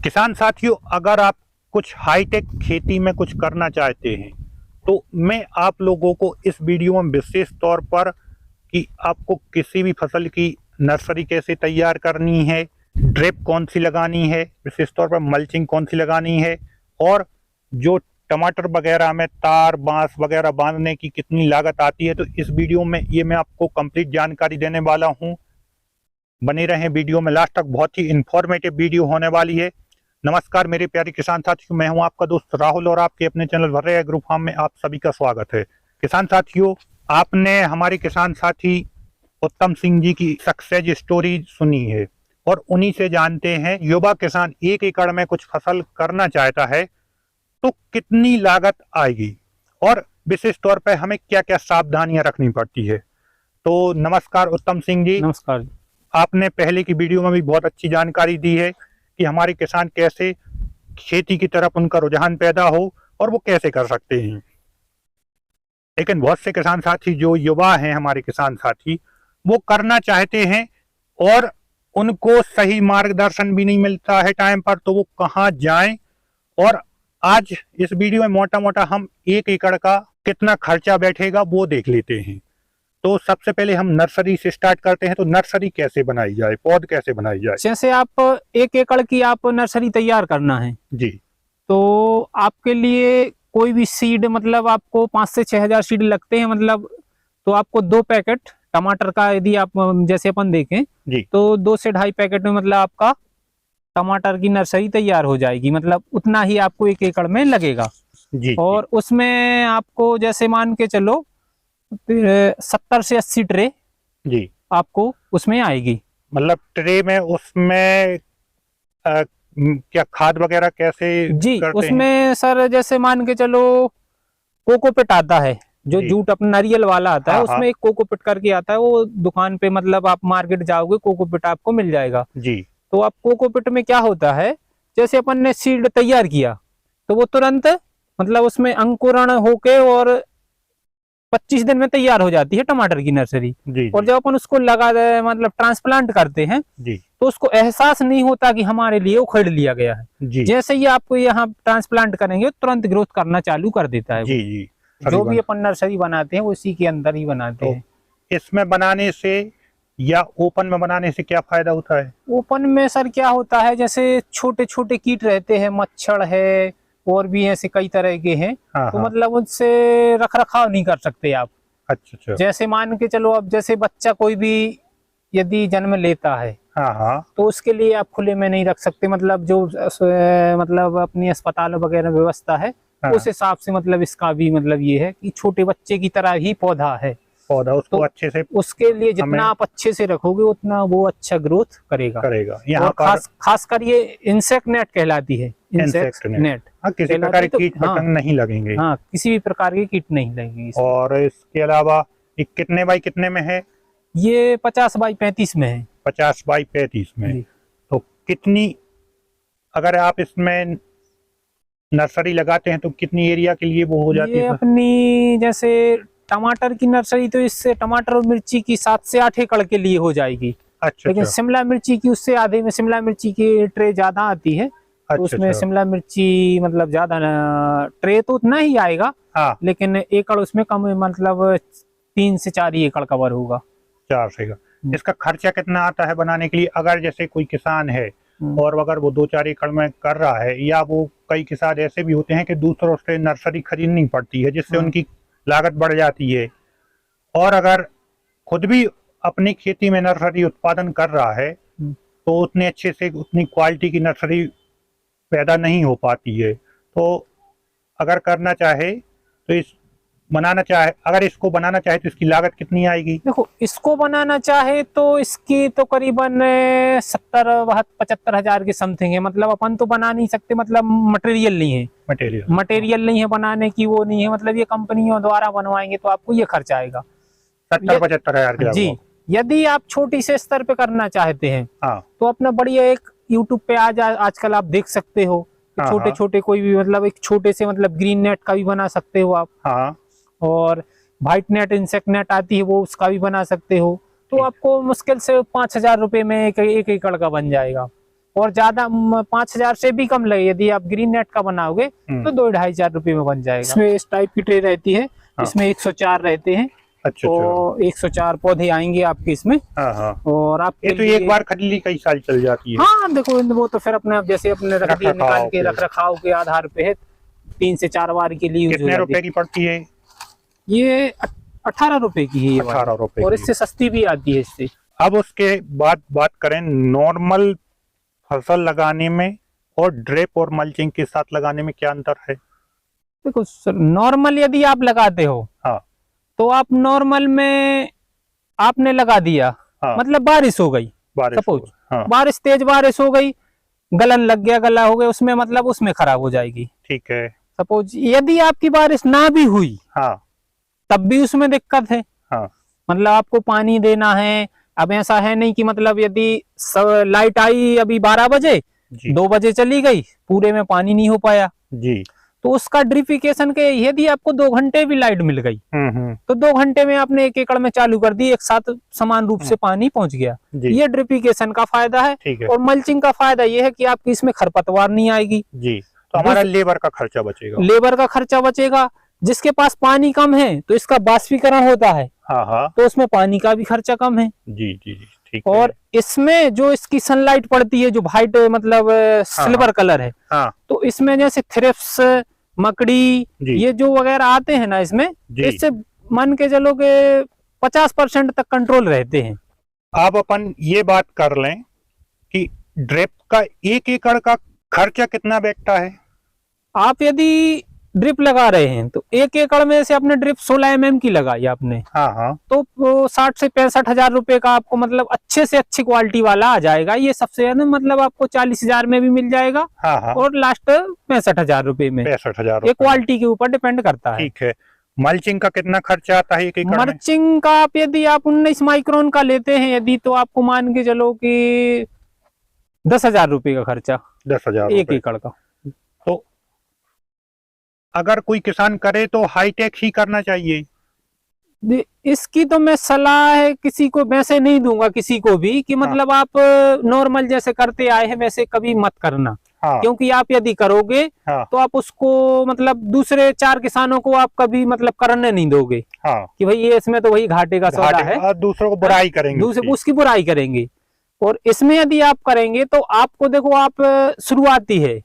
किसान साथियों, अगर आप कुछ हाईटेक खेती में कुछ करना चाहते हैं तो मैं आप लोगों को इस वीडियो में विशेष तौर पर कि आपको किसी भी फसल की नर्सरी कैसे तैयार करनी है, ड्रिप कौन सी लगानी है, विशेष तौर पर मल्चिंग कौन सी लगानी है, और जो टमाटर वगैरह में तार बांस वगैरह बांधने की कितनी लागत आती है, तो इस वीडियो में ये मैं आपको कंप्लीट जानकारी देने वाला हूँ। बने रहें वीडियो में लास्ट तक, बहुत ही इंफॉर्मेटिव वीडियो होने वाली है। नमस्कार मेरे प्यारे किसान साथियों, मैं हूं आपका दोस्त राहुल और आपके अपने चैनल भर्रे एग्रो फार्म में आप सभी का स्वागत है। किसान साथियों, आपने हमारे किसान साथी उत्तम सिंह जी की सक्सेस स्टोरी सुनी है और उन्हीं से जानते हैं युवा किसान 1 एकड़ में कुछ फसल करना चाहता है तो कितनी लागत आएगी और विशेष तौर पर हमें क्या क्या सावधानियां रखनी पड़ती है। तो नमस्कार उत्तम सिंह जी। नमस्कार। आपने पहले की वीडियो में भी बहुत अच्छी जानकारी दी है कि हमारे किसान कैसे खेती की तरफ उनका रुझान पैदा हो और वो कैसे कर सकते हैं। लेकिन बहुत से किसान साथी जो युवा हैं, हमारे किसान साथी, वो करना चाहते हैं और उनको सही मार्गदर्शन भी नहीं मिलता है टाइम पर, तो वो कहाँ जाएं। और आज इस वीडियो में मोटा मोटा हम 1 एकड़ का कितना खर्चा बैठेगा वो देख लेते हैं। तो सबसे पहले हम नर्सरी से स्टार्ट करते हैं। तो नर्सरी कैसे बनाई जाए, पौध कैसे बनाई जाए? जैसे आप 1 एकड़ की आप नर्सरी तैयार करना है जी, तो आपके लिए कोई भी सीड मतलब आपको 5 से 6 हजार सीड लगते हैं। मतलब तो आपको 2 पैकेट टमाटर का यदि आप जैसे अपन देखें जी, तो 2 से 2.5 पैकेट में मतलब आपका टमाटर की नर्सरी तैयार हो जाएगी। मतलब उतना ही आपको 1 एकड़ में लगेगा। जी, और उसमें आपको जैसे मान के चलो 70 से 80 ट्रे जी, आपको उसमें आएगी। मतलब ट्रे में उसमें क्या खाद वगैरह कैसे जी, करते उसमें सर जैसे मान के चलो कोकोपिट आता है, जो जी, जूट अपना नारियल वाला आता है, हाँ, उसमें एक कोकोपिट करके आता है। वो दुकान पे मतलब आप मार्केट जाओगे कोकोपिट आपको मिल जाएगा। जी, तो आप कोकोपिट में क्या होता है, जैसे अपन ने सीड तैयार किया तो वो तुरंत मतलब उसमें अंकुरण होके और 25 दिन में तैयार हो जाती है टमाटर की नर्सरी। जी, और जब अपन उसको लगा मतलब ट्रांसप्लांट करते हैं जी, तो उसको एहसास नहीं होता कि हमारे लिए उखेड़ लिया गया है। जी, जैसे ही आपको यहाँ ट्रांसप्लांट करेंगे तुरंत ग्रोथ करना चालू कर देता है। जी, जी, जो भी अपन नर्सरी बनाते हैं वो इसी के अंदर ही बनाते तो हैं। इसमें बनाने से या ओपन में बनाने से क्या फायदा होता है? ओपन में सर क्या होता है, जैसे छोटे छोटे कीट रहते हैं, मच्छर है और भी ऐसे कई तरह के हैं, हाँ, तो हाँ, मतलब उनसे रख रखाव नहीं कर सकते आप। अच्छा, अच्छा, जैसे मान के चलो अब जैसे बच्चा कोई भी यदि जन्म लेता है हाँ, हाँ, तो उसके लिए आप खुले में नहीं रख सकते। मतलब जो मतलब अपनी अस्पताल वगैरह व्यवस्था है हाँ, उस हिसाब से मतलब इसका भी मतलब ये है कि छोटे बच्चे की तरह ही पौधा है। पौधा उसको तो अच्छे से उसके लिए हमें जितना आप अच्छे से रखोगे उतना वो अच्छा ग्रोथ करेगा। करेगा। यहाँ और पर खासकर ये इंसेक्ट नेट कहलाती है। इंसेक्ट नेट हाँ, किसी प्रकार कहलाती के तो कीट हाँ, पतंग नहीं लगेंगे। हाँ किसी भी प्रकार के कीट नहीं लगेगी इसमें। और इसके अलावा ये कितने बाई कितने में है? ये 50 बाई 35 में है। 50 बाई 35 में। जी। तो कितनी, अगर आप इसमें नर्सरी लगाते हैं तो कितनी एरिया के लिए वो हो जाती ये है? अपनी जैसे टमाटर की नर्सरी तो इससे टमाटर और मिर्ची की 7 से 8 एकड़ के लिए हो जाएगी। अच्छा, लेकिन अच्छा, शिमला मिर्ची की उससे आधे में शिमला मिर्ची की ट्रे ज्यादा आती है। तो अच्छा, उसमें अच्छा, शिमला मिर्ची मतलब ज्यादा ट्रे तो उतना ही आएगा, हाँ, लेकिन एकड़ उसमें कम, मतलब 3 से 4 ही एकड़ कवर होगा। 4 से का। इसका खर्चा कितना आता है बनाने के लिए? अगर जैसे कोई किसान है और अगर वो 2-4 एकड़ में कर रहा है, या वो कई किसान ऐसे भी होते हैं कि दूसरों से नर्सरी खरीदनी पड़ती है जिससे उनकी लागत बढ़ जाती है, और अगर खुद भी अपनी खेती में नर्सरी उत्पादन कर रहा है तो उतने अच्छे से उतनी क्वालिटी की नर्सरी पैदा नहीं हो पाती है। तो अगर करना चाहे तो अगर इसको बनाना चाहे तो इसकी लागत कितनी आएगी? देखो, इसको बनाना चाहे तो इसकी तो करीबन 70-75 हजार के समथिंग है। मतलब अपन तो बना नहीं सकते, मतलब मटेरियल नहीं है, मटेरियल नहीं है बनाने की, वो नहीं है। मतलब ये कंपनियों द्वारा बनवाएंगे तो आपको ये खर्च आएगा 70-75 हजार के जी। लगभग। यदि आप छोटी से स्तर पे करना चाहते हैं हाँ, तो अपना बढ़िया एक यूट्यूब पे आजकल आप देख सकते हो कि हाँ, छोटे हाँ, छोटे कोई भी मतलब एक छोटे से मतलब ग्रीन नेट का भी बना सकते हो आप। हाँ, और व्हाइट नेट, इंसेक्ट नेट आती है, वो उसका भी बना सकते हो। तो ठीक, आपको मुश्किल से 5 हजार रुपए में एक एकड़ का बन जाएगा। और ज्यादा 5,000 से भी कम लगे यदि आप ग्रीन नेट का बनाओगे तो 2-2,500 रुपए में बन जाएगा। इसमें इस टाइप की ट्रे रहती है, इसमें 104 रहते हैं। अच्छा, तो 104 पौधे आएंगे आपके इसमें। और आप ये तो एक बार खरीदी कई साल चल जाती है। हाँ देखो, वो तो फिर अपने जैसे अपने रख दिए, निकाल के रख रखाव के आधार पे है, 3 से 4 बार के लिए। कितने रुपए की पड़ती है ये? 18 रुपए की है ये 18 रुपए, और इससे सस्ती भी आती है इससे। अब उसके बाद बात करें नॉर्मल फसल लगाने में और ड्रिप और मल्चिंग के साथ लगाने में क्या अंतर है? देखो सर, नॉर्मल यदि आप लगाते हो तो आप नॉर्मल में आपने लगा दिया, मतलब बारिश हो गई, सपोज बारिश, तेज बारिश हो गई, गलन लग गया, गला हो गया उसमें, मतलब उसमें खराब हो जाएगी। ठीक है। सपोज यदि आपकी बारिश ना भी हुई तब भी उसमें दिक्कत है। मतलब आपको पानी देना है। अब ऐसा है नहीं कि मतलब यदि लाइट आई अभी 12 बजे, 2 बजे चली गई, पूरे में पानी नहीं हो पाया जी, तो उसका ड्रिपिकेशन के यदि आपको 2 घंटे भी लाइट मिल गई तो 2 घंटे में आपने 1 एकड़ में चालू कर दी, एक साथ समान रूप से पानी पहुंच गया। ये ड्रिपिकेशन का फायदा है। और मल्चिंग का फायदा ये है कि आपकी इसमें खरपतवार नहीं आएगी जी, तो हमारा लेबर का खर्चा बचेगा। लेबर का खर्चा बचेगा। जिसके पास पानी कम है तो इसका बाष्पीकरण होता है, तो उसमें पानी का भी खर्चा कम है जी जी जी, ठीक है। और इसमें जो इसकी सनलाइट पड़ती है, जो व्हाइट मतलब सिल्वर कलर है, तो इसमें जैसे थ्रिप्स, मकड़ी, ये जो वगैरह आते हैं ना इसमें, इससे मन के चलो के 50% तक कंट्रोल रहते हैं। आप अपन ये बात कर लें कि ड्रिप का 1 एकड़ का खर्चा कितना बैठता है? आप यदि ड्रिप लगा रहे हैं तो 1 एकड़ में से आपने ड्रिप 16 mm की लगाई आपने, तो 60 से 65 हजार रुपए का आपको मतलब अच्छे से अच्छी क्वालिटी वाला आ जाएगा। ये सबसे ज्यादा मतलब आपको 40,000 में भी मिल जाएगा और लास्ट 65 हजार रुपए में। 65 हजार, ये क्वालिटी के ऊपर डिपेंड करता है। ठीक है। मल्चिंग का कितना खर्चा आता है 1 एकड़ में? मल्चिंग का आप यदि आप 19 माइक्रोन का लेते हैं यदि, तो आपको मान के चलो कि 10,000 रुपए का खर्चा, 10,000 1 एकड़ का। तो अगर कोई किसान करे तो हाईटेक ही करना चाहिए। इसकी तो मैं सलाह है किसी को वैसे नहीं दूंगा, किसी को भी, कि मतलब आप नॉर्मल जैसे करते आए हैं वैसे कभी मत करना। क्योंकि आप यदि करोगे तो आप उसको मतलब दूसरे 4 किसानों को आप कभी मतलब करने नहीं दोगे कि भाई ये इसमें तो वही घाटे का सौदा है, दूसरों को बुराई करेंगे, दूसरे उसकी बुराई करेंगे। और इसमें यदि आप करेंगे तो आपको देखो, आप शुरुआती है,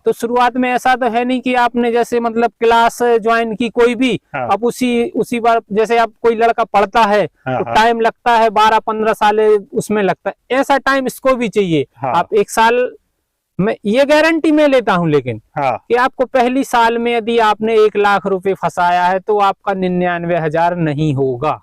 तो शुरुआत में ऐसा तो है नहीं कि आपने जैसे मतलब क्लास ज्वाइन की कोई भी, अब उसी बार जैसे आप कोई लड़का पढ़ता है तो टाइम लगता है 12-15 साल उसमें लगता है, ऐसा टाइम इसको भी चाहिए। आप 1 साल में ये गारंटी मैं लेता हूं, लेकिन कि आपको पहली साल में यदि आपने 1 लाख रुपए फंसाया है तो आपका 99,000 नहीं होगा।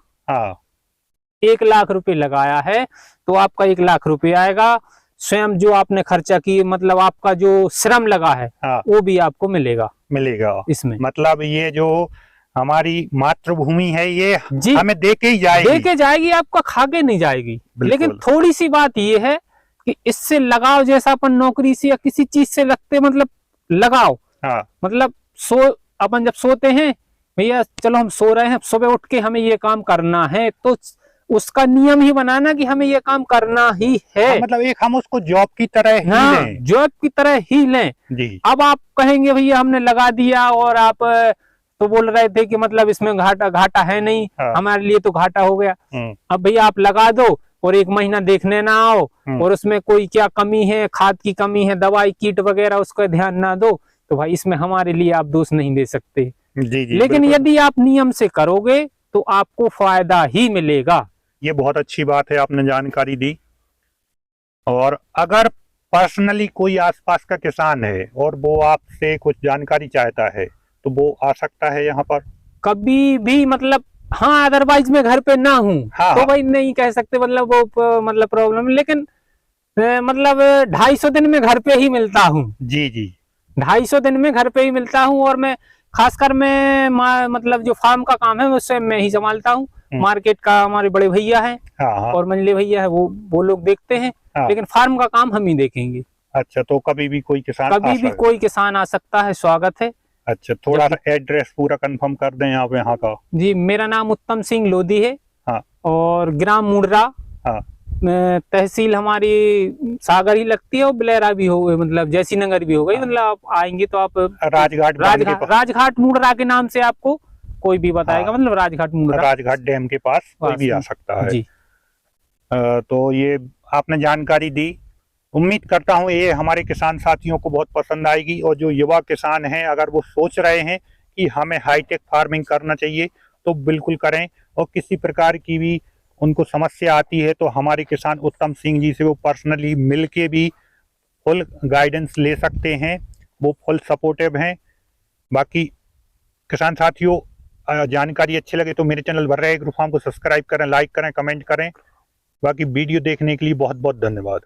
1 लाख रुपए लगाया है तो आपका 1 लाख रुपए आएगा। स्वयं जो आपने खर्चा की, मतलब आपका जो श्रम लगा है वो भी आपको मिलेगा इसमें। मतलब ये जो हमारी मातृभूमि है ये हमें देके ही जाएगी, आपका खाके नहीं जाएगी। लेकिन थोड़ी सी बात ये है कि इससे लगाव जैसा अपन नौकरी से या किसी चीज से लगते, मतलब लगाओ, मतलब अपन जब सोते हैं, भैया चलो हम सो रहे हैं, सुबह उठ के हमें ये काम करना है, तो उसका नियम ही बनाना कि हमें ये काम करना ही है। मतलब एक हम उसको जॉब की तरह ही लें। जॉब की तरह ही लें जी। अब आप कहेंगे भैया हमने लगा दिया और आप तो बोल रहे थे कि मतलब इसमें घाटा है नहीं, हमारे लिए तो घाटा हो गया। अब भैया आप लगा दो और 1 महीना देखने ना आओ और उसमें कोई क्या कमी है, खाद की कमी है, दवाई कीट वगैरह, उसका ध्यान ना दो, तो भाई इसमें हमारे लिए आप दोष नहीं दे सकते जी, लेकिन यदि आप नियम से करोगे तो आपको फायदा ही मिलेगा। ये बहुत अच्छी बात है, आपने जानकारी दी। और अगर पर्सनली कोई आसपास का किसान है और वो आपसे कुछ जानकारी चाहता है तो वो आ सकता है यहाँ पर कभी भी, मतलब अदरवाइज मैं घर पे ना हूँ तो भाई नहीं कह सकते, मतलब वो मतलब प्रॉब्लम, लेकिन मतलब 250 दिन में घर पे ही मिलता हूँ जी जी, 250 दिन में घर पे ही मिलता हूँ। और मैं खासकर मैं मतलब जो फार्म का काम है उससे मैं ही संभालता हूँ। मार्केट का हमारे बड़े भैया हैं और मंजले भैया है, वो लोग देखते हैं, लेकिन फार्म का काम हम ही देखेंगे। अच्छा, तो कभी भी कोई किसान आ सकता है, स्वागत है। अच्छा, थोड़ा सा एड्रेस पूरा कंफर्म कर दें आप यहाँ का। जी, मेरा नाम उत्तम सिंह लोधी है और ग्राम मुंडरा तहसील हमारी सागर ही लगती है और बिलेरा भी हो गई, मतलब जैसी नगर भी हो गई। मतलब आप आएंगे तो आप राजघाट मुंडरा के नाम से आपको कोई भी बताएगा। मतलब राजघाट मुंडरा, राजघाट डैम के पास कोई भी आ सकता है जी। तो ये आपने जानकारी दी। उम्मीद करता हूँ ये हमारे किसान साथियों को बहुत पसंद आएगी, और जो युवा किसान हैं अगर वो सोच रहे हैं कि हमें हाईटेक फार्मिंग करना चाहिए तो बिल्कुल करें। और किसी प्रकार की भी उनको समस्या आती है तो हमारे किसान उत्तम सिंह जी से वो पर्सनली मिल के भी फुल गाइडेंस ले सकते हैं, वो फुल सपोर्टिव हैं। बाकी किसान साथियों, जानकारी अच्छी लगे तो मेरे चैनल वर्रा एग्रो फार्म को सब्सक्राइब करें, लाइक करें, कमेंट करें। बाकी वीडियो देखने के लिए बहुत बहुत धन्यवाद।